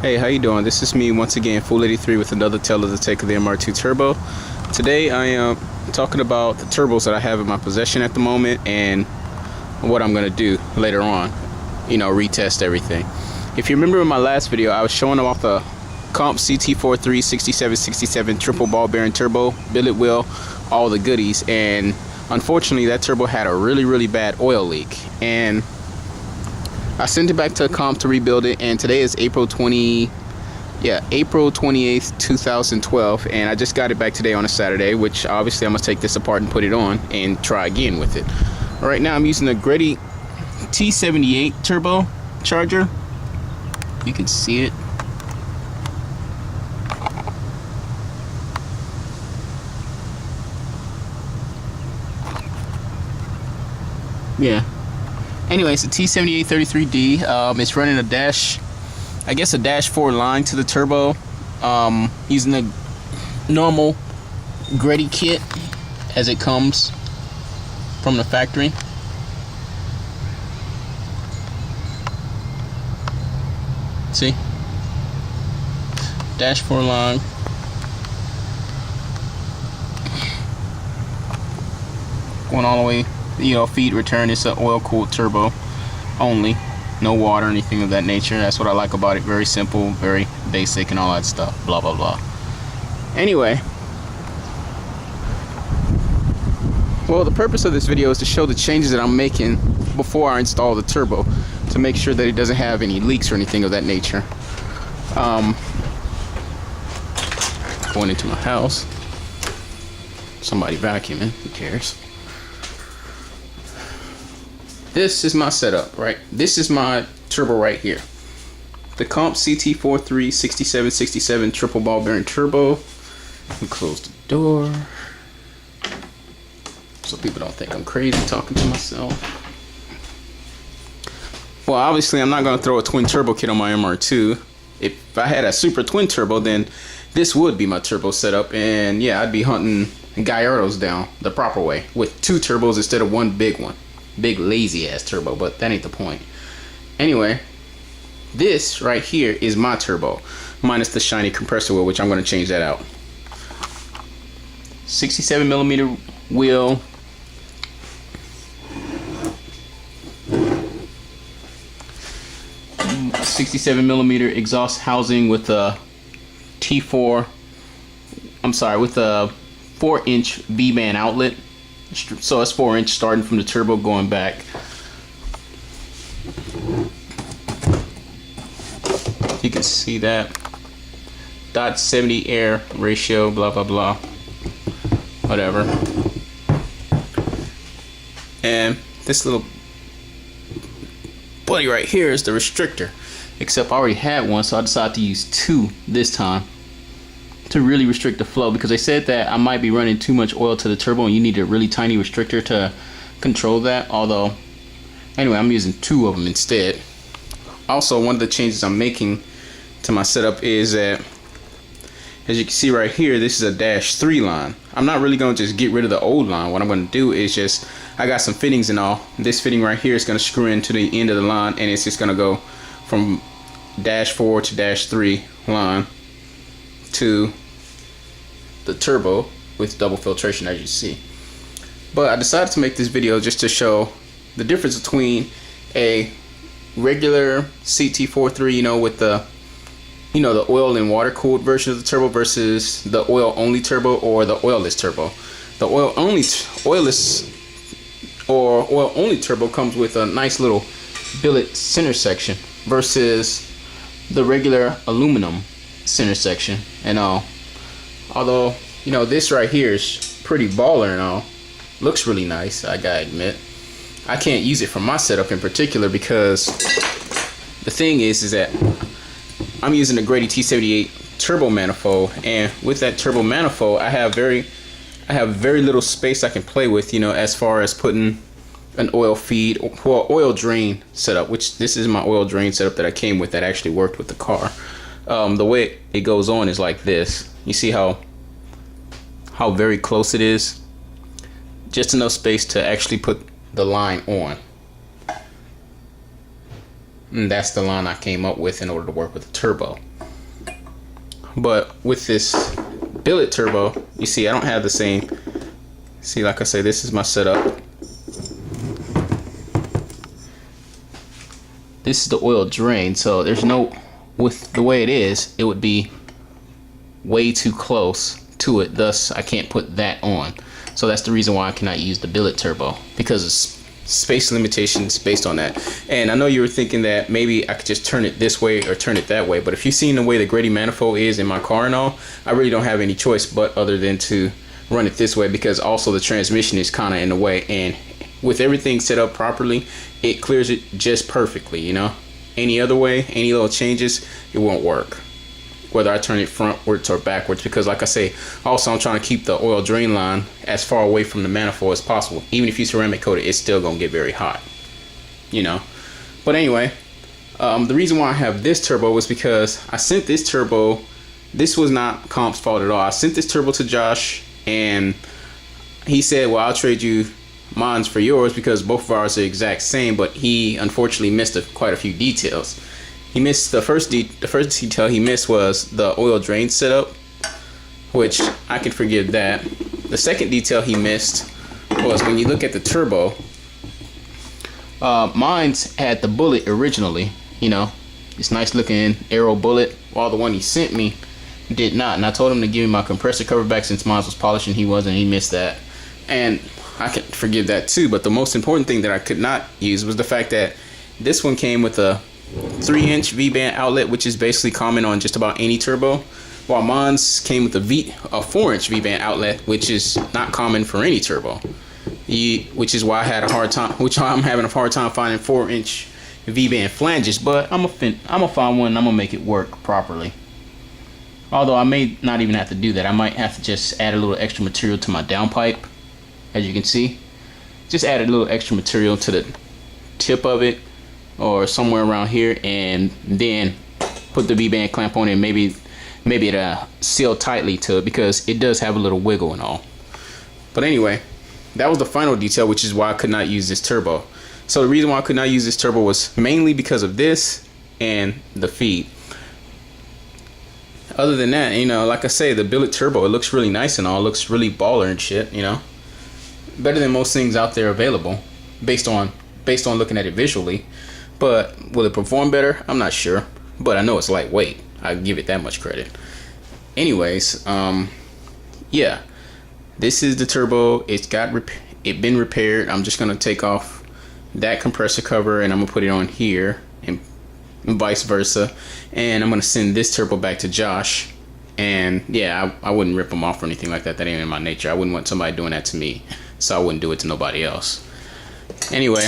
Hey, how you doing? This is me once again, Fool83, with another tale of the take of the MR2 Turbo. Today I am talking about the turbos that I have in my possession at the moment and what I'm going to do later on. Retest everything. If you remember in my last video, I was showing off the Comp CT43 6767 triple ball bearing turbo, billet wheel, all the goodies, and unfortunately that turbo had a really bad oil leak, and I sent it back to Comp to rebuild it, and today is April 28th, 2012, and I just got it back today on a Saturday, which obviously I'm going to take this apart and put it on and try again with it. Right now I'm using the Greddy T78 turbo charger. You can see it. Yeah. Anyway, it's a T7833D. It's running a dash 4 line to the turbo, using the normal Greddy kit as it comes from the factory. See? Dash 4 line. Going all the way. Feed return. It's an oil cooled turbo only, no water or anything of that nature. That's what I like about it. Very simple, very basic, and all that stuff. Blah blah blah. Anyway, well, the purpose of this video is to show the changes that I'm making before I install the turbo, to make sure that it doesn't have any leaks or anything of that nature. Going into my house, somebody vacuuming, who cares? This is my setup, right? This is my turbo right here. The Comp CT43 6767 triple ball bearing turbo. We close the door so people don't think I'm crazy talking to myself. Well, obviously I'm not going to throw a twin turbo kit on my MR2. If I had a super twin turbo, then this would be my turbo setup, and yeah, I'd be hunting Gallardos down the proper way with two turbos instead of one big one. Big lazy ass turbo, but that ain't the point. Anyway, this right here is my turbo, minus the shiny compressor wheel, which I'm going to change that out. 67mm wheel. A 67mm exhaust housing with a T4. I'm sorry, with a 4-inch V-band outlet. So it's 4-inch starting from the turbo going back. You can see that. .70 air ratio, blah blah blah. Whatever. And this little buddy right here is the restrictor. Except I already had one, so I decided to use two this time to really restrict the flow, because they said that I might be running too much oil to the turbo and you need a really tiny restrictor to control that. Although, anyway, I'm using two of them instead. Also, one of the changes I'm making to my setup is that, as you can see right here, this is a dash 3 line. I'm not really going to just get rid of the old line. What I'm going to do is just, I got some fittings and all. This fitting right here is going to screw into the end of the line, and it's just going to go from dash 4 to dash 3 line to the turbo with double filtration, as you see. But I decided to make this video just to show the difference between a regular CT43, with the the oil and water cooled version of the turbo versus the oil only turbo or the oilless turbo. The oil only turbo comes with a nice little billet center section versus the regular aluminum center section and all. Although, this right here is pretty baller and all. Looks really nice, I gotta admit. I can't use it for my setup in particular because the thing is that I'm using the Greddy T78 turbo manifold, and with that turbo manifold I have very little space I can play with, as far as putting an oil feed or oil drain setup, which this is my oil drain setup that I came with that actually worked with the car. The way it goes on is like this. You see how very close it is? Just enough space to actually put the line on. And that's the line I came up with in order to work with the turbo. But with this billet turbo, you see I don't have the same. See, like I say, this is my setup. This is the oil drain, so there's no, with the way it is, it would be way too close to it, thus I can't put that on. So that's the reason why I cannot use the billet turbo, because of space limitations based on that. And I know you were thinking that maybe I could just turn it this way or turn it that way, but if you've seen the way the Grady manifold is in my car and all, I really don't have any choice but other than to run it this way, because also the transmission is kind of in the way, and with everything set up properly, it clears it just perfectly, you know. Any other way, any little changes, it won't work, whether I turn it frontwards or backwards, because like I say, also I'm trying to keep the oil drain line as far away from the manifold as possible. Even if you ceramic coat it, it's still gonna get very hot, you know. But anyway, the reason why I have this turbo was because I sent this turbo, this was not Comp's fault at all. I sent this turbo to Josh, and he said, well, I'll trade you mine's for yours because both of ours are the exact same, but he unfortunately missed quite a few details. He missed the first detail he missed was the oil drain setup, which I can forgive that. The second detail he missed was when you look at the turbo, mine's had the bullet originally, you know, this nice looking arrow bullet, while the one he sent me did not. And I told him to give me my compressor cover back since mine was polished and he wasn't. He missed that, and I can forgive that too. But the most important thing that I could not use was the fact that this one came with a 3-inch V-band outlet, which is basically common on just about any turbo, while mine's came with a 4-inch V-band outlet, which is not common for any turbo. Which is why I had a hard time, which I'm having a hard time finding 4-inch V-band flanges. But I'm gonna find one and I'm gonna make it work properly. Although I may not even have to do that. I might have to just add a little extra material to my downpipe. As you can see, just add a little extra material to the tip of it or somewhere around here, and then put the V-band clamp on it, and maybe it'll seal tightly to it, because it does have a little wiggle and all. But anyway, that was the final detail, which is why I could not use this turbo. So the reason why I could not use this turbo was mainly because of this and the feed. Other than that, you know, like I say, the billet turbo, it looks really nice and all, it looks really baller and shit, you know, better than most things out there available based on looking at it visually. But will it perform better? I'm not sure, but I know it's lightweight. I give it that much credit. Anyways, yeah, this is the turbo. It's been repaired. I'm just gonna take off that compressor cover and I'm gonna put it on here, and vice versa, and I'm gonna send this turbo back to Josh. And yeah, I wouldn't rip them off or anything like that. That ain't in my nature. I wouldn't want somebody doing that to me, so I wouldn't do it to nobody else. Anyway,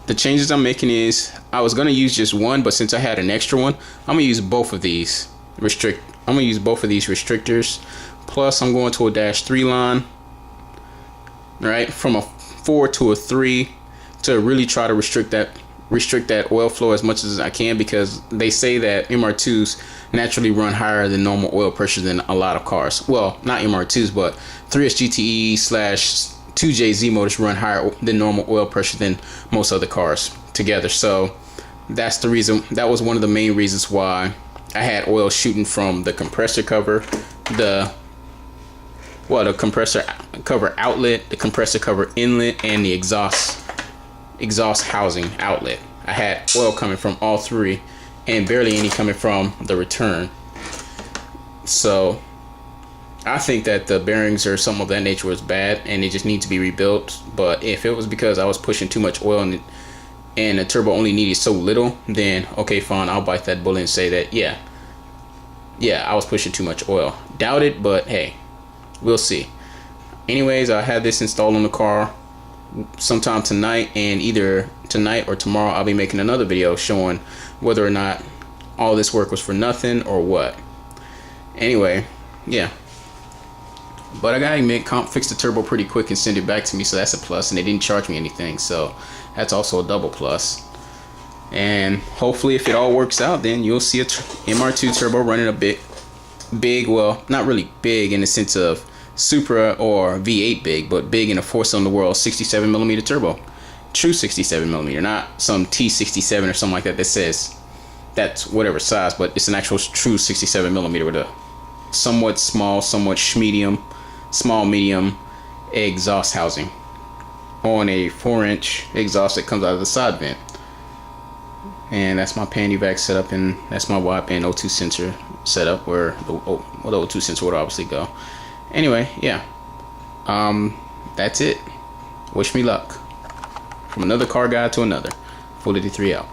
the changes I'm making is, I was gonna use just one, but since I had an extra one, I'm gonna use both of these restrictors. Plus, I'm going to a -3 line, right, from a 4 to a 3, to really try to restrict that oil flow as much as I can, because they say that MR2s naturally run higher than normal oil pressure than a lot of cars. Well, not MR2s, but 3S GTE / 2JZ motors run higher than normal oil pressure than most other cars together. So that's the reason. That was one of the main reasons why I had oil shooting from the compressor cover, the compressor cover outlet, the compressor cover inlet, and the exhaust housing outlet. I had oil coming from all three, and barely any coming from the return. So I think that the bearings or something of that nature was bad and they just need to be rebuilt. But if it was because I was pushing too much oil and the turbo only needed so little, then okay, fine, I'll bite that bullet and say that yeah, I was pushing too much oil. Doubt it, but hey, we'll see. Anyways, I had this installed on the car sometime tonight, and either tonight or tomorrow I'll be making another video showing whether or not all this work was for nothing or what. Anyway, yeah. But I gotta admit, Comp fixed the turbo pretty quick and sent it back to me, so that's a plus, and they didn't charge me anything, so that's also a double plus. And hopefully, if it all works out, then you'll see a MR2 turbo running a bit big. Well, not really big in the sense of Supra or V8 big, but big in a 4-cylinder world 67mm turbo. True 67mm, not some T67 or something like that that says that's whatever size, but it's an actual true 67 millimeter with a somewhat small, somewhat medium, small medium exhaust housing on a 4-inch exhaust that comes out of the side vent. And that's my pan evac setup, and that's my wideband O2 sensor setup where the O2 sensor would obviously go. Anyway, yeah, that's it. Wish me luck. From another car guy to another. Full 83 out.